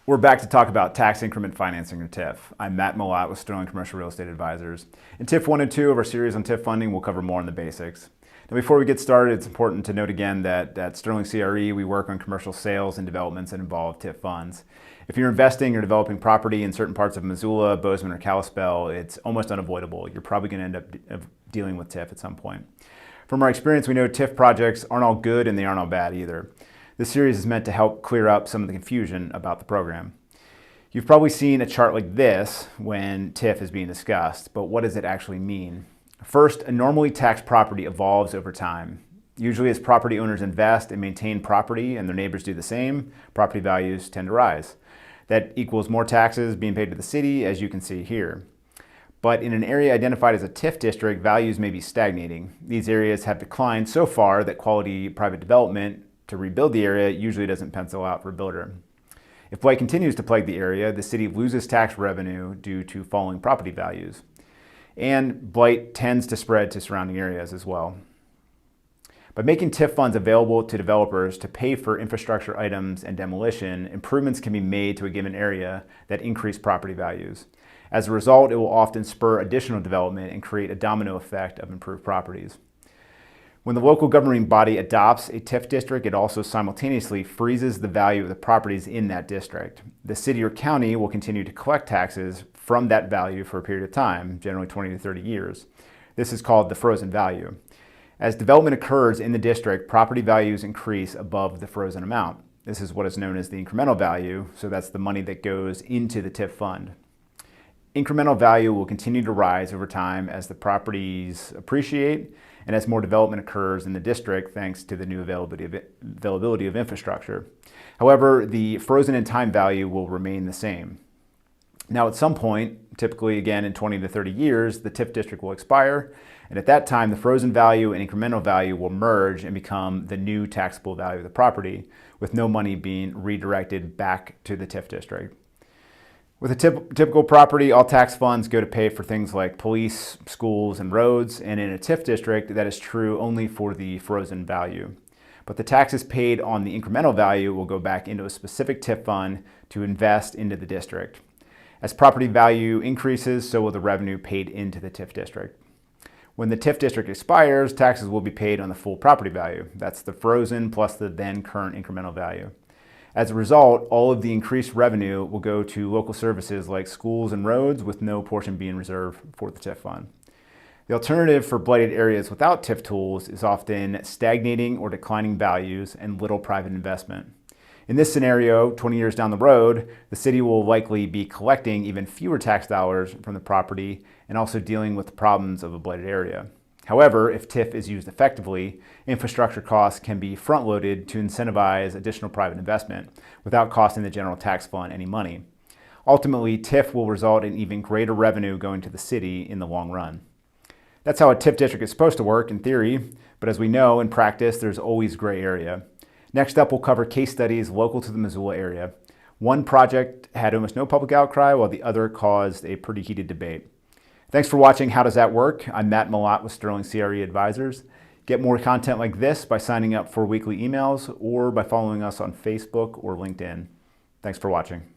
We're back to talk about tax increment financing, or TIF. I'm Matt Malott with Sterling Commercial Real Estate Advisors. In TIF 1 and 2 of our series on TIF funding, we'll cover more on the basics. Now, before we get started, it's important to note again that at Sterling CRE, we work on commercial sales and developments that involve TIF funds. If you're investing or developing property in certain parts of Missoula, Bozeman, or Kalispell, it's almost unavoidable. You're probably going to end up dealing with TIF at some point. From our experience, we know TIF projects aren't all good and they aren't all bad either. This series is meant to help clear up some of the confusion about the program. You've probably seen a chart like this when TIF is being discussed, but what does it actually mean? First, a normally taxed property evolves over time. Usually as property owners invest and maintain property and their neighbors do the same, property values tend to rise. That equals more taxes being paid to the city, as you can see here. But in an area identified as a TIF district, values may be stagnating. These areas have declined so far that quality private development to rebuild the area usually doesn't pencil out for a builder. If blight continues to plague the area, the city loses tax revenue due to falling property values. And blight tends to spread to surrounding areas as well. By making TIF funds available to developers to pay for infrastructure items and demolition, improvements can be made to a given area that increase property values. As a result, it will often spur additional development and create a domino effect of improved properties. When the local governing body adopts a TIF district, it also simultaneously freezes the value of the properties in that district. The city or county will continue to collect taxes from that value for a period of time, generally 20 to 30 years. This is called the frozen value. As development occurs in the district, property values increase above the frozen amount. This is what is known as the incremental value, so that's the money that goes into the TIF fund. Incremental value will continue to rise over time as the properties appreciate and as more development occurs in the district thanks to the new availability of infrastructure. However, the frozen in time value will remain the same. Now at some point, typically again in 20 to 30 years, the TIF district will expire, and at that time the frozen value and incremental value will merge and become the new taxable value of the property, with no money being redirected back to the TIF district. With a typical property, all tax funds go to pay for things like police, schools, and roads, and in a TIF district, that is true only for the frozen value. But the taxes paid on the incremental value will go back into a specific TIF fund to invest into the district. As property value increases, so will the revenue paid into the TIF district. When the TIF district expires, taxes will be paid on the full property value. That's the frozen plus the then current incremental value. As a result, all of the increased revenue will go to local services like schools and roads, with no portion being reserved for the TIF fund. The alternative for blighted areas without TIF tools is often stagnating or declining values and little private investment. In this scenario, 20 years down the road, the city will likely be collecting even fewer tax dollars from the property and also dealing with the problems of a blighted area. However, if TIF is used effectively, infrastructure costs can be front-loaded to incentivize additional private investment without costing the general tax fund any money. Ultimately, TIF will result in even greater revenue going to the city in the long run. That's how a TIF district is supposed to work in theory, but as we know, in practice, there's always gray area. Next up, we'll cover case studies local to the Missoula area. One project had almost no public outcry, while the other caused a pretty heated debate. Thanks for watching How Does That Work? I'm Matt Malott with Sterling CRE Advisors. Get more content like this by signing up for weekly emails or by following us on Facebook or LinkedIn. Thanks for watching.